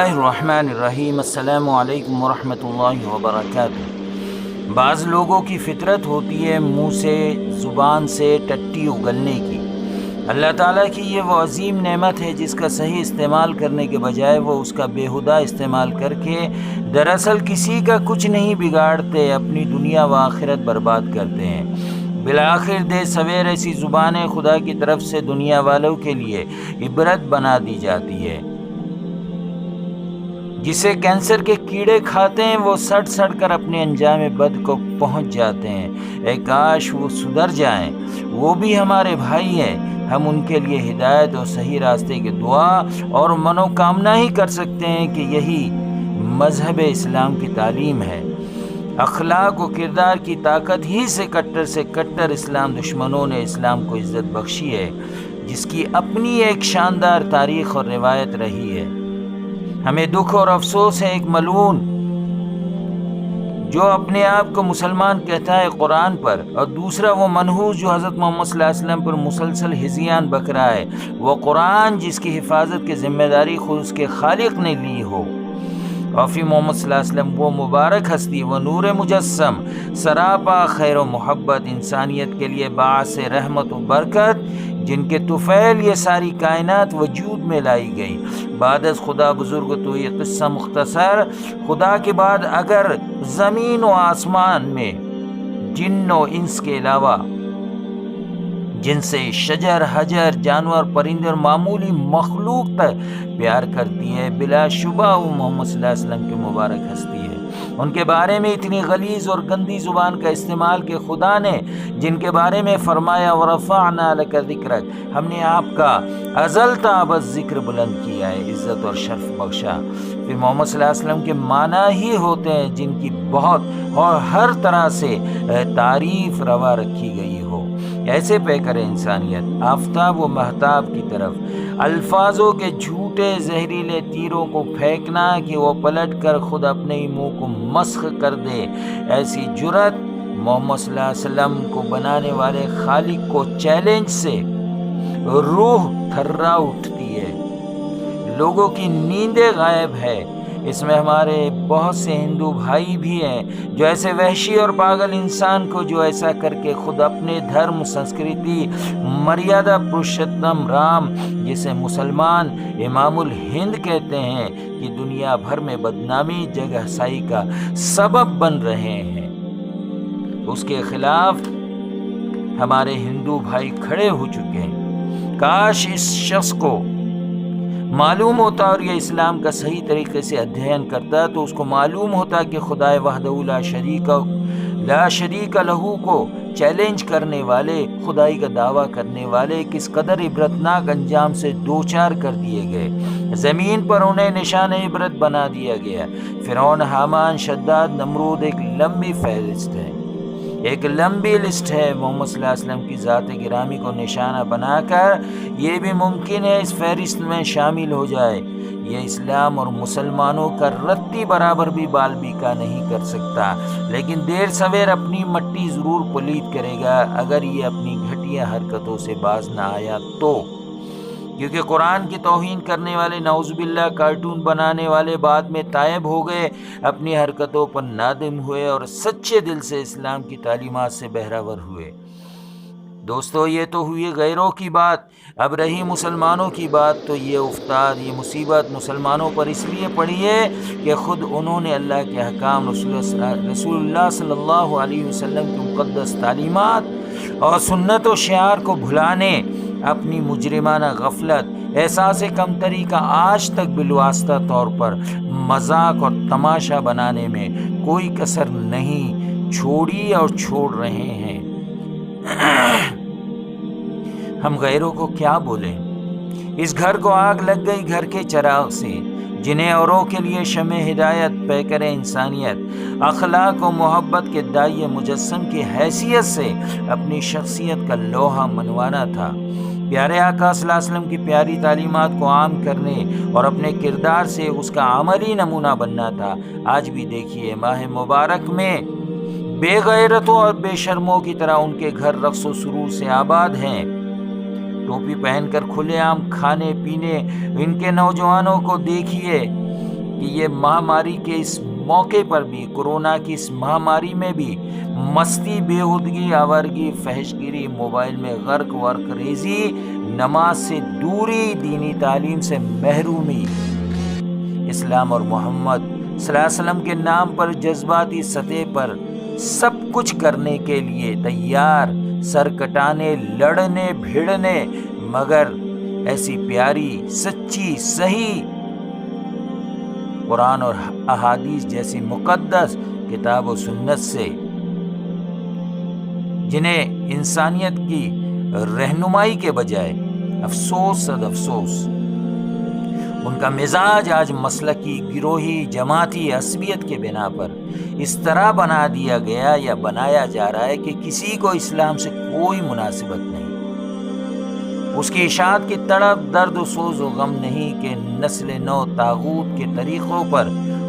اللہ الرحمن الرحیم۔ السلام علیکم ورحمۃ اللہ وبرکاتہ۔ بعض لوگوں کی فطرت ہوتی ہے منہ سے زبان سے ٹٹی اگلنے کی۔ اللہ تعالیٰ کی یہ وہ عظیم نعمت ہے جس کا صحیح استعمال کرنے کے بجائے وہ اس کا بےہودہ استعمال کر کے دراصل کسی کا کچھ نہیں بگاڑتے، اپنی دنیا و آخرت برباد کرتے ہیں۔ بالآخر دیر سویر ایسی زبانیں خدا کی طرف سے دنیا والوں کے لیے عبرت بنا دی جاتی ہے۔ جسے کینسر کے کیڑے کھاتے ہیں وہ سڑ سڑ کر اپنے انجام بد کو پہنچ جاتے ہیں۔ اے کاش وہ سدھر جائیں، وہ بھی ہمارے بھائی ہیں۔ ہم ان کے لیے ہدایت اور صحیح راستے کی دعا اور منوکامنا ہی کر سکتے ہیں کہ یہی مذہب اسلام کی تعلیم ہے۔ اخلاق و کردار کی طاقت ہی سے کٹر اسلام دشمنوں نے اسلام کو عزت بخشی ہے، جس کی اپنی ایک شاندار تاریخ اور روایت رہی ہے۔ ہمیں دکھ اور افسوس ہے ایک ملعون جو اپنے آپ کو مسلمان کہتا ہے قرآن پر، اور دوسرا وہ منحوس جو حضرت محمد صلی اللہ علیہ وسلم پر مسلسل ہذیان بک رہا ہے۔ وہ قرآن جس کی حفاظت کی ذمہ داری خود اس کے خالق نے لی ہو، اور فی محمد صلی اللہ علیہ وسلم وہ مبارک ہستی، وہ نور مجسم، سراپا خیر و محبت، انسانیت کے لیے باعث رحمت و برکت، جن کے طفیل یہ ساری کائنات وجود میں لائی گئی۔ بعد از خدا بزرگ تو یہ قصہ مختصر، خدا کے بعد اگر زمین و آسمان میں جن و انس کے علاوہ جن سے شجر حجر جانور پرندے اور معمولی مخلوق تک پیار کرتی ہے، بلا شبہ وہ محمد صلی اللہ علیہ وسلم کی مبارک ہستی ہے۔ ان کے بارے میں اتنی غلیظ اور گندی زبان کا استعمال کہ خدا نے جن کے بارے میں فرمایا وَرَفَعْنَا لَكَ ذِكْرَكَ، ہم نے آپ کا ازل تا ابد ذکر بلند کیا ہے، عزت اور شرف بخشا۔ پھر محمد صلی اللہ علیہ وسلم کے معنی ہی ہوتے ہیں جن کی بہت اور ہر طرح سے تعریف روا رکھی گئی ہو۔ ایسے پیکر انسانیت، آفتاب و مہتاب کی طرف الفاظوں کے جھوٹے زہریلے تیروں کو پھینکنا کہ وہ پلٹ کر خود اپنے ہی منہ کو مسخ کر دے، ایسی جرأت محمد صلی اللہ علیہ وسلم کو بنانے والے خالق کو چیلنج سے روح تھرا اٹھتی ہے، لوگوں کی نیندیں غائب ہے۔ اس میں ہمارے بہت سے ہندو بھائی بھی ہیں جو ایسے وحشی اور پاگل انسان کو جو ایسا کر کے خود اپنے دھرم سنسکرتی مریادہ پروشتم رام، جسے مسلمان امام الہند کہتے ہیں، کہ دنیا بھر میں بدنامی جگہ سائی کا سبب بن رہے ہیں، اس کے خلاف ہمارے ہندو بھائی کھڑے ہو چکے ہیں۔ کاش اس شخص کو معلوم ہوتا اور یہ اسلام کا صحیح طریقے سے ادھین کرتا تو اس کو معلوم ہوتا کہ خدائے وحدہ لا شریک لہو کو چیلنج کرنے والے، خدائی کا دعویٰ کرنے والے کس قدر عبرتناک انجام سے دوچار کر دیے گئے۔ زمین پر انہیں نشان عبرت بنا دیا گیا۔ فرعون، حامان، شداد، نمرود ایک لمبی فہرست ہے، ایک لمبی لسٹ ہے۔ محمد صلی اللہ علیہ وسلم کی ذات گرامی کو نشانہ بنا کر یہ بھی ممکن ہے اس فہرست میں شامل ہو جائے۔ یہ اسلام اور مسلمانوں کا رتی برابر بھی بال بیکا نہیں کر سکتا، لیکن دیر سویر اپنی مٹی ضرور پلید کرے گا اگر یہ اپنی گھٹیا حرکتوں سے باز نہ آیا تو، کیونکہ قرآن کی توہین کرنے والے نعوذ باللہ کارٹون بنانے والے بعد میں تائب ہو گئے، اپنی حرکتوں پر نادم ہوئے اور سچے دل سے اسلام کی تعلیمات سے بہرہ ور ہوئے۔ دوستو، یہ تو ہوئی غیروں کی بات، اب رہی مسلمانوں کی بات، تو یہ افتاد، یہ مصیبت مسلمانوں پر اس لیے پڑی ہے کہ خود انہوں نے اللہ کے احکام، رسول اللہ صلی اللہ علیہ وسلم کی مقدس تعلیمات اور سنت و شعار کو بھلانے، اپنی مجرمانہ غفلت، احساس کمتری کا آج تک بالواسطہ طور پر مذاق اور تماشا بنانے میں کوئی کسر نہیں چھوڑی اور چھوڑ رہے ہیں۔ ہم غیروں کو کیا بولیں؟ اس گھر کو آگ لگ گئی گھر کے چراغ سے، جنہیں اوروں کے لیے شمع ہدایت، پیکر انسانیت، اخلاق و محبت کے داعی مجسم کی حیثیت سے اپنی شخصیت کا لوہا منوانا تھا، پیارے آقا صلی اللہ علیہ وسلم کی پیاری تعلیمات کو عام کرنے اور اپنے کردار سے اس کا عملی نمونہ بننا تھا۔ آج بھی دیکھیے ماہ مبارک میں بے غیرتوں اور بے شرموں کی طرح ان کے گھر رقص و سرور سے آباد ہیں۔ ٹوپی پہن کر کھلے عام کھانے پینے ان کے نوجوانوں کو دیکھیے، کہ یہ مہاماری کے اس موقع پر بھی، کورونا کی اس مہاماری میں بھی، مستی، بیہودگی، آوارگی، فحش گیری، موبائل میں غرق، ورق ریزی، نماز سے دوری، دینی تعلیم سے محرومی، اسلام اور محمد صلی اللہ علیہ وسلم کے نام پر جذباتی سطح پر سب کچھ کرنے کے لیے تیار، سر کٹانے، لڑنے، بھیڑنے، مگر ایسی پیاری، سچی، صحیح قرآن اور احادیث جیسی مقدس کتاب و سنت سے، جنہیں انسانیت کی رہنمائی کے بجائے افسوس صد افسوس ان کا مزاج آج مسلکی، گروہی، جماعتی عصبیت کے بنا پر اس طرح بنا دیا گیا یا بنایا جا رہا ہے کہ کسی کو اسلام سے کوئی مناسبت نہیں، اس کی اشاعت کی تڑپ، درد و سوز و غم نہیں کہ نسل نو طاغوت کے طریقوں پر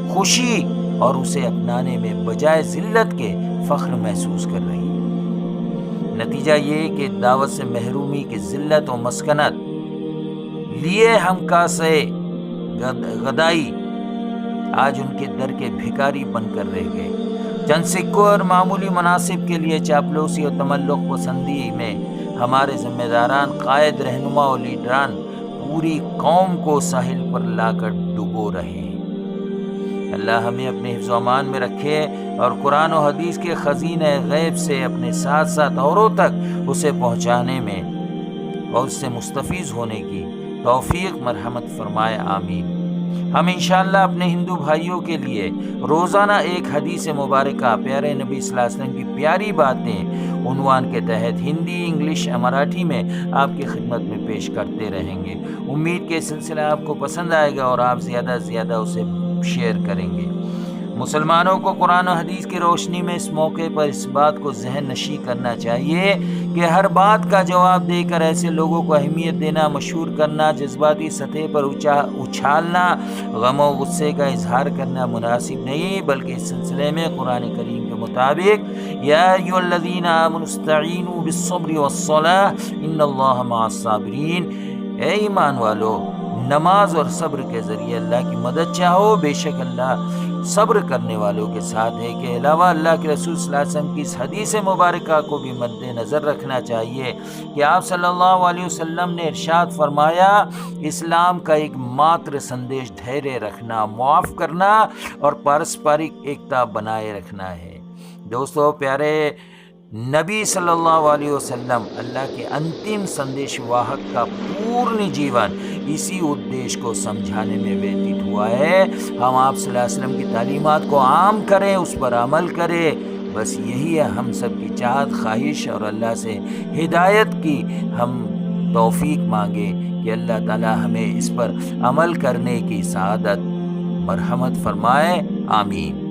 خوشی اور اسے اپنانے میں بجائے ذلت کے فخر محسوس کر رہی ہے۔ نتیجہ یہ کہ دعوت سے محرومی کی ذلت و مسکنت لیے ہم کاسے غدائی آج ان کے در کے بھکاری بن کر رہ گئے۔ چند سکوں اور معمولی مناصب کے لیے چاپلوسی اور تملق پسندی میں ہمارے ذمہ داران، قائد، رہنما اور لیڈران پوری قوم کو ساحل پر لا کر ڈبو رہے ہیں۔ اللہ ہمیں اپنے حفظ و امان میں رکھے اور قرآن و حدیث کے خزینہ غیب سے اپنے ساتھ ساتھ اوروں تک اسے پہنچانے میں اور اس سے مستفیض ہونے کی توفیق مرحمت فرمائے، آمین۔ ہم انشاءاللہ اپنے ہندو بھائیوں کے لیے روزانہ ایک حدیث مبارکہ پیارے نبی صلی اللہ علیہ وسلم کی پیاری باتیں عنوان کے تحت ہندی، انگلش، مراٹھی میں آپ کی خدمت میں پیش کرتے رہیں گے۔ امید کہ یہ سلسلہ آپ کو پسند آئے گا اور آپ زیادہ سے زیادہ اسے شیئر کریں گے۔ مسلمانوں کو قرآن و حدیث کی روشنی میں اس موقع پر اس بات کو ذہن نشیں کرنا چاہیے کہ ہر بات کا جواب دے کر ایسے لوگوں کو اہمیت دینا، مشہور کرنا، جذباتی سطح پر اچھالنا، غم و غصے کا اظہار کرنا مناسب نہیں، بلکہ اس سلسلے میں قرآن کریم کے مطابق یا ایھا الذین آمنوا استعینوا بالصبر والصلاۃ ان اللہ مع الصابرین، اے ایمان والو نماز اور صبر کے ذریعے اللہ کی مدد چاہو، بے شک اللہ صبر کرنے والوں کے ساتھ ہے۔ کے علاوہ اللہ کے رسول صلی اللہ علیہ وسلم کی اس حدیث مبارکہ کو بھی مد نظر رکھنا چاہیے کہ آپ صلی اللہ علیہ وسلم نے ارشاد فرمایا، اسلام کا ایک ماتر سندیش دھیرے رکھنا، معاف کرنا اور پارسپرک ایکتا بنائے رکھنا ہے۔ دوستو پیارے نبی صلی اللہ علیہ وسلم اللہ کے انتم سندیش واہک کا پورن جیون اسی ادیش کو سمجھانے میں ویتت ہوا ہے۔ ہم آپ صلی اللہ علیہ وسلم کی تعلیمات کو عام کریں، اس پر عمل کریں، بس یہی ہے ہم سب کی چاہت، خواہش، اور اللہ سے ہدایت کی ہم توفیق مانگیں کہ اللہ تعالی ہمیں اس پر عمل کرنے کی سعادت مرحمت فرمائے، آمین۔